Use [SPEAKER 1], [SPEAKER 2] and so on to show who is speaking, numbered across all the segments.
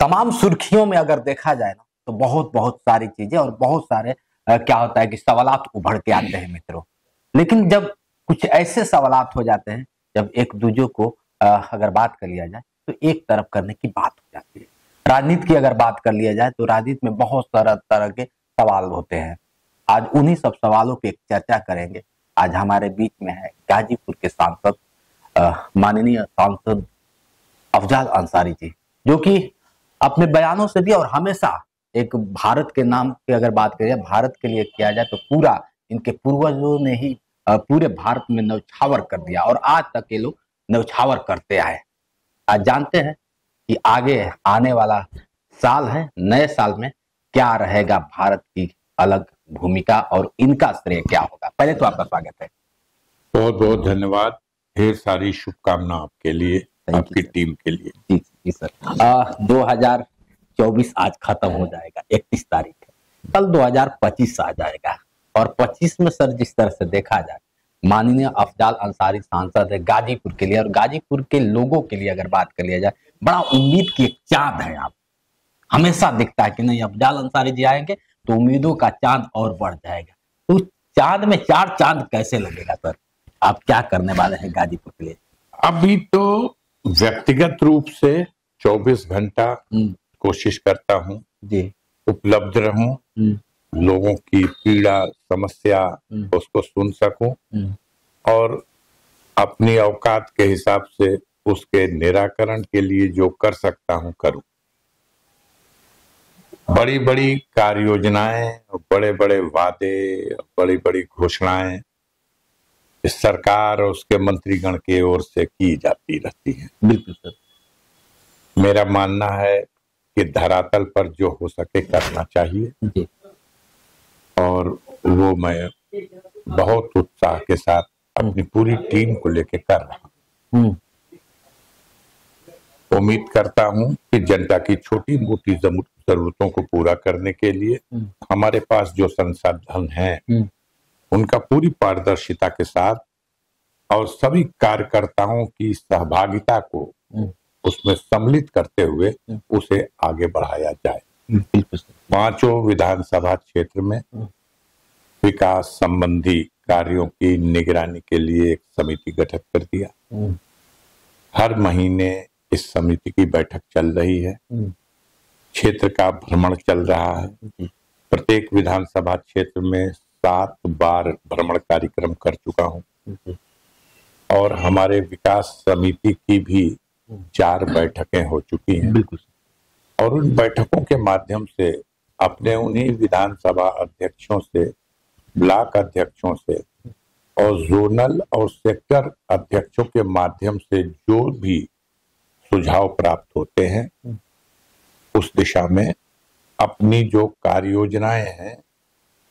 [SPEAKER 1] तमाम सुर्खियों में अगर देखा जाए ना तो बहुत बहुत सारी चीजें और बहुत सारे क्या होता है कि सवालात उभर के आते हैं मित्रों। लेकिन जब कुछ ऐसे सवालात हो जाते हैं, जब एक दूसरे को अगर बात कर लिया जाए तो एक तरफ करने की बात हो जाती है। राजनीति की अगर बात कर लिया जाए तो राजनीति में बहुत तरह तरह के सवाल होते हैं। आज उन्हीं सब सवालों की एक चर्चा करेंगे। आज हमारे बीच में है गाजीपुर के सांसद माननीय सांसद अफजाल अंसारी जी, जो कि अपने बयानों से भी और हमेशा एक भारत के नाम की अगर बात करें, भारत के लिए किया जाए तो पूरा इनके पूर्वजों ने ही पूरे भारत में न्यौछावर कर दिया और आज तक ये लोग न्यौछावर करते आए। आज जानते हैं कि आगे आने वाला साल है, नए साल में क्या रहेगा भारत की अलग भूमिका और इनका श्रेय क्या होगा। पहले तो आपका स्वागत है।
[SPEAKER 2] बहुत बहुत धन्यवाद। ढेर सारी शुभकामना आपके लिए, आपकी टीम के लिए।
[SPEAKER 1] जी जी सर। 2024 आज खत्म हो जाएगा, 31 तारीख है। कल 2025 आ जाएगा और 25 में सर जिस तरह से देखा जाए, माननीय अफजाल अंसारी सांसद है गाजीपुर के लिए और गाजीपुर के लोगों के लिए अगर बात कर लिया जाए, बड़ा उम्मीद की एक चांद है। आप हमेशा दिखता है कि नहीं अफजाल अंसारी जी आएंगे तो उम्मीदों का चांद और बढ़ जाएगा। तो चांद में चार चांद कैसे लगेगा सर? आप क्या करने वाले हैं गाजीपुर के लिए?
[SPEAKER 2] अभी तो व्यक्तिगत रूप से 24 घंटा कोशिश करता हूँ जी उपलब्ध रहूं, लोगों की पीड़ा समस्या उसको सुन सकूं और अपनी औकात के हिसाब से उसके निराकरण के लिए जो कर सकता हूं करूं। बड़ी बड़ी कार्य योजनाएं, बड़े बड़े वादे, बड़ी बड़ी घोषणाएं इस सरकार और उसके मंत्रीगण की ओर से की जाती रहती है।
[SPEAKER 1] बिल्कुल सर।
[SPEAKER 2] मेरा मानना है कि धरातल पर जो हो सके करना चाहिए
[SPEAKER 1] जी।
[SPEAKER 2] और वो मैं बहुत उत्साह के साथ अपनी पूरी टीम को लेकर कर रहा हूँ। उम्मीद करता हूँ कि जनता की छोटी मोटी जरूरतों को पूरा करने के लिए हमारे पास जो संसाधन हैं उनका पूरी पारदर्शिता के साथ और सभी कार्यकर्ताओं की सहभागिता को उसमें सम्मिलित करते हुए उसे आगे बढ़ाया जाए। पांचों विधानसभा क्षेत्र में विकास संबंधी कार्यों की निगरानी के लिए एक समिति गठित कर दिया। हर महीने इस समिति की बैठक चल रही है, क्षेत्र का भ्रमण चल रहा है। प्रत्येक विधानसभा क्षेत्र में 7 बार भ्रमण कार्यक्रम कर चुका हूं और हमारे विकास समिति की भी 4 बैठकें हो चुकी हैं।
[SPEAKER 1] बिल्कुल।
[SPEAKER 2] और उन बैठकों के माध्यम से अपने उन्हीं विधानसभा अध्यक्षों से, ब्लॉक अध्यक्षों से और जोनल और सेक्टर अध्यक्षों के माध्यम से जो भी सुझाव प्राप्त होते हैं उस दिशा में अपनी जो कार्य योजनाएं हैं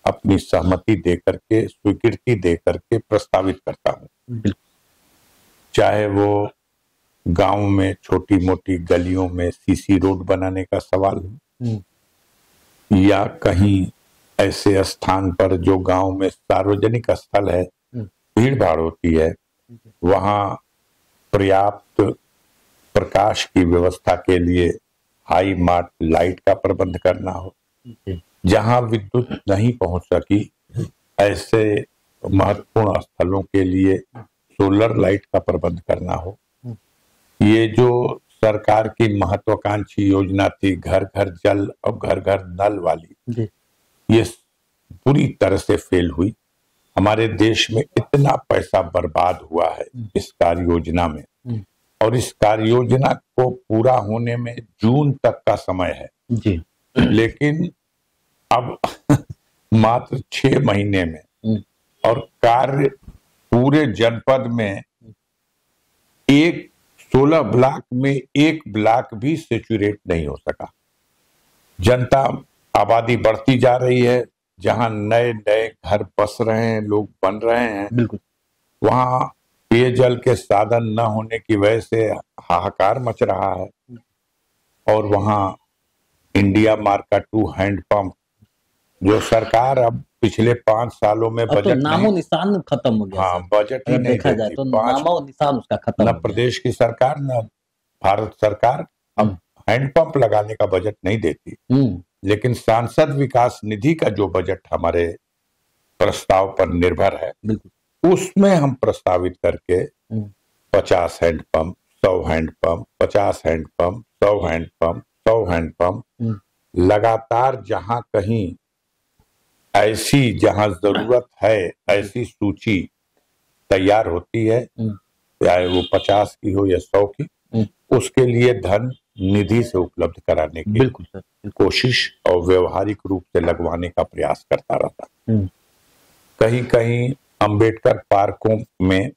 [SPEAKER 2] अपनी सहमति देकर के, स्वीकृति देकर के प्रस्तावित करता हूं। चाहे वो गांव में छोटी मोटी गलियों में सीसी रोड बनाने का सवाल हो या कहीं ऐसे स्थान पर जो गांव में सार्वजनिक स्थल है, भीड़ भाड़ होती है, वहां पर्याप्त प्रकाश की व्यवस्था के लिए हाई मार्ट लाइट का प्रबंध करना हो। जहां विद्युत नहीं पहुंच सकी ऐसे महत्वपूर्ण स्थलों के लिए सोलर लाइट का प्रबंध करना हो। ये जो सरकार की महत्वाकांक्षी योजना थी घर घर जल और घर घर नल वाली, ये पूरी तरह से फेल हुई। हमारे देश में इतना पैसा बर्बाद हुआ है इस कार्य योजना में और इस कार्य योजना को पूरा होने में जून तक का समय है जी। लेकिन अब मात्र 6 महीने में और कार्य पूरे जनपद में 16 ब्लॉक में 1 ब्लॉक भी सेचुरेट नहीं हो सका। जनता आबादी बढ़ती जा रही है, जहां नए नए घर बस रहे हैं, लोग बन रहे हैं, बिल्कुल वहां पेयजल के साधन न होने की वजह से हाहाकार मच रहा है। और वहां इंडिया मार्का 2 हैंडपंप जो सरकार अब पिछले 5 सालों में बजट
[SPEAKER 1] तो नामो निशान खत्म हो गया।
[SPEAKER 2] हाँ, बजट ही नहीं
[SPEAKER 1] देखा जाए तो नामो निशान उसका खत्म।
[SPEAKER 2] न प्रदेश की सरकार न भारत सरकार अब हैंडपंप लगाने का बजट नहीं देती, लेकिन सांसद विकास निधि का जो बजट हमारे प्रस्ताव पर निर्भर है, उसमें हम प्रस्तावित करके 50 handpump, 100 handpump, 50 handpump, 100 handpump, 100 handpump लगातार जहां कहीं ऐसी जहां जरूरत है ऐसी सूची तैयार होती है, चाहे वो 50 की हो या 100 की, उसके लिए धन निधि से उपलब्ध कराने की कोशिश और व्यवहारिक रूप से लगवाने का प्रयास करता रहता। कहीं कहीं अंबेडकर पार्कों में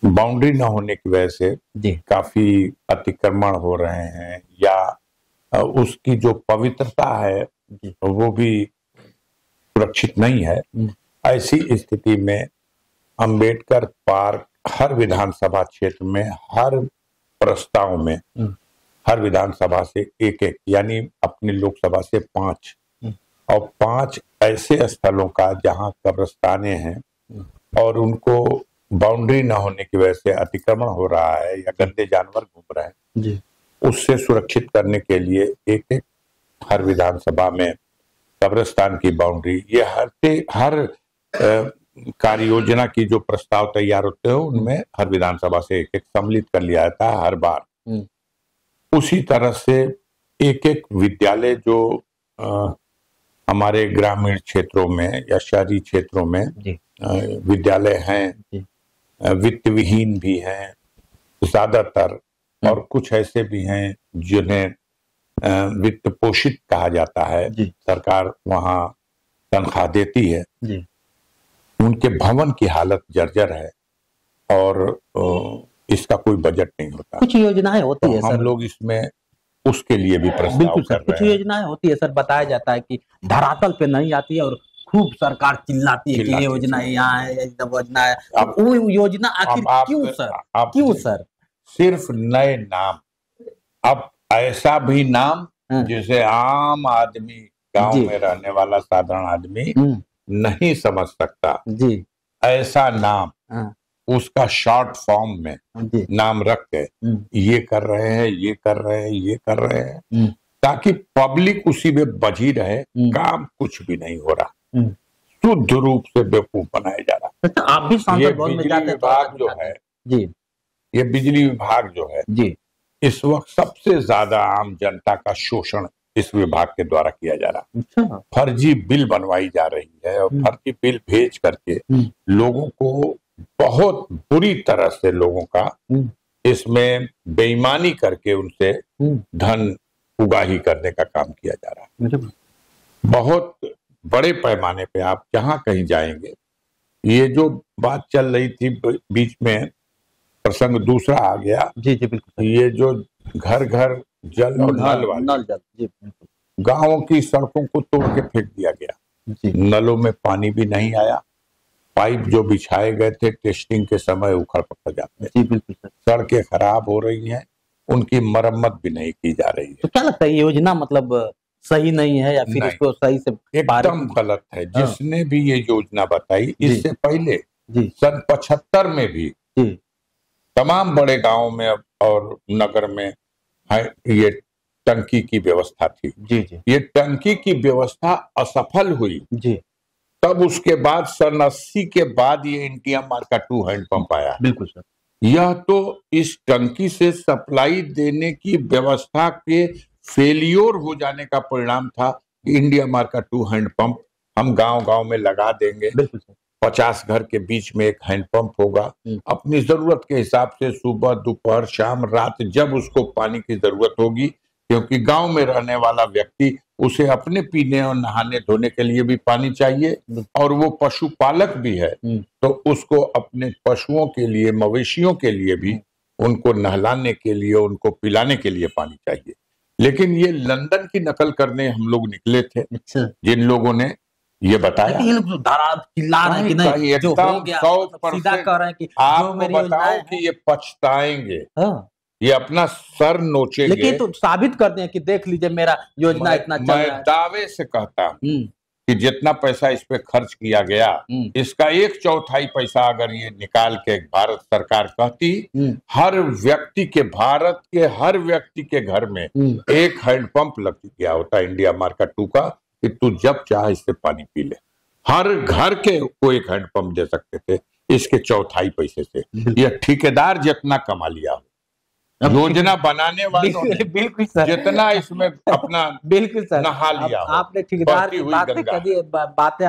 [SPEAKER 2] बाउंड्री न होने की वजह से काफी अतिक्रमण हो रहे हैं, या उसकी जो पवित्रता है वो भी सुरक्षित नहीं है। ऐसी स्थिति में अंबेडकर पार्क हर विधानसभा क्षेत्र में, हर प्रस्ताव में, हर विधानसभा से एक एक, यानी अपनी लोकसभा से 5 और 5 ऐसे स्थलों का जहां कब्रिस्तानें हैं और उनको बाउंड्री न होने की वजह से अतिक्रमण हो रहा है या गंदे जानवर घूम रहे हैं, उससे सुरक्षित करने के लिए एक एक हर विधानसभा में कब्रिस्तान की बाउंड्री, ये हर कार्य योजना की जो प्रस्ताव तैयार होते हैं उनमें हर विधानसभा से एक एक सम्मिलित कर लिया जाता है हर बार। उसी तरह से एक एक विद्यालय जो हमारे ग्रामीण क्षेत्रों में या शहरी क्षेत्रों में विद्यालय हैं, वित्त विहीन भी हैं ज्यादातर, और कुछ ऐसे भी हैं जिन्हें वित्त पोषित कहा जाता है, सरकार वहां तनख्वाह देती है, उनके भवन की हालत जर्जर है और इसका कोई बजट नहीं होता।
[SPEAKER 1] कुछ योजनाएं होती है
[SPEAKER 2] हम लोग इसमें उसके लिए भी प्रस्ताव कर रहे हैं।
[SPEAKER 1] कुछ योजनाएं होती है सर, बताया जाता है कि धरातल पे नहीं आती है और खूब सरकार चिल्लाती है कि ये योजना यहाँ है, योजना है। वो योजना आखिर क्यों सर, क्यों सर?
[SPEAKER 2] सिर्फ नए नाम, अब ऐसा भी नाम जिसे आम आदमी, गांव में रहने वाला साधारण आदमी नहीं समझ सकता, ऐसा नाम उसका शॉर्ट फॉर्म में नाम रख के ये कर रहे हैं, ये कर रहे हैं, ये कर रहे हैं, ताकि पब्लिक उसी में बझी रहे। काम कुछ भी नहीं हो रहा, शुद्ध रूप से बेवकूफ बनाया जा रहा।
[SPEAKER 1] आप भी
[SPEAKER 2] ये बिजली विभाग जो है
[SPEAKER 1] जी,
[SPEAKER 2] ये बिजली विभाग जो है
[SPEAKER 1] जी,
[SPEAKER 2] इस वक्त सबसे ज्यादा आम जनता का शोषण इस विभाग के द्वारा किया जा रहा। फर्जी बिल बनवाई जा रही है और फर्जी बिल भेज करके लोगों को बहुत बुरी तरह से लोगों का इसमें बेईमानी करके उनसे धन उगाही करने का काम किया जा रहा है। बहुत बड़े पैमाने पे आप जहां कहीं जाएंगे, ये जो बात चल रही थी बीच में प्रसंग दूसरा आ गया।
[SPEAKER 1] जी जी बिल्कुल।
[SPEAKER 2] ये जो घर घर जल और नल वाले, गांवों की सड़कों को तोड़ के फेंक दिया गया, नलों में पानी भी नहीं आया, पाइप जो बिछाए गए थे टेस्टिंग के समय उखड़ पकड़ जाते हैं, सड़कें खराब हो रही हैं, उनकी मरम्मत भी नहीं की जा रही है।
[SPEAKER 1] तो क्या लगता है ये योजना मतलब सही नहीं है या फिर इसको सही से?
[SPEAKER 2] एकदम गलत है। जिसने भी ये योजना बताई, इससे पहले सन 75 में भी तमाम बड़े गांव में और नगर में ये टंकी की व्यवस्था थी। ये टंकी की व्यवस्था असफल हुई, तब उसके बाद सन 80 के बाद ये इंडिया मार्का 2 हैंडपंप आया।
[SPEAKER 1] बिल्कुल सर।
[SPEAKER 2] यह तो इस टंकी से सप्लाई देने की व्यवस्था के फेलियर हो जाने का परिणाम था। इंडिया मार्का 2 हैंडपंप हम गांव गांव में लगा देंगे, 50 घर के बीच में एक हैंडपंप होगा, अपनी जरूरत के हिसाब से सुबह दोपहर शाम रात जब उसको पानी की जरूरत होगी, क्योंकि गांव में रहने वाला व्यक्ति उसे अपने पीने और नहाने धोने के लिए भी पानी चाहिए, और वो पशुपालक भी है तो उसको अपने पशुओं के लिए, मवेशियों के लिए भी, उनको नहलाने के लिए, उनको पिलाने के लिए पानी चाहिए। लेकिन ये लंदन की नकल करने हम लोग निकले थे, जिन लोगों ने ये बताया।
[SPEAKER 1] चिल्ला रहे हैं कि नहीं,
[SPEAKER 2] एकदम 100% आपको बताओ कि ये पछताएंगे, ये अपना सर नोचेंगे।
[SPEAKER 1] लेकिन तो साबित कर दें कि देख लीजिए मेरा योजना इतना चल रहा है।
[SPEAKER 2] मैं दावे से कहता हूं कि जितना पैसा इस पे खर्च किया गया, इसका 1/4 पैसा अगर ये निकाल के भारत सरकार कहती, हर व्यक्ति के, भारत के हर व्यक्ति के घर में एक हैंडपंप लग गया होता इंडिया मार्का 2 का, कि तू जब चाह इससे पानी पी ले। हर घर के को एक हैंडपंप दे सकते थे इसके 1/4 पैसे से। यह ठेकेदार जितना कमा लिया हो, योजना बनाने वालों ने
[SPEAKER 1] बिल्कुल सर,
[SPEAKER 2] जितना इसमें अपना
[SPEAKER 1] बिल्कुल सर,
[SPEAKER 2] नहा लिया हो,
[SPEAKER 1] आपने ठेकेदार की
[SPEAKER 2] बहती हुई
[SPEAKER 1] बातें
[SPEAKER 2] गंगा।
[SPEAKER 1] कभी बातें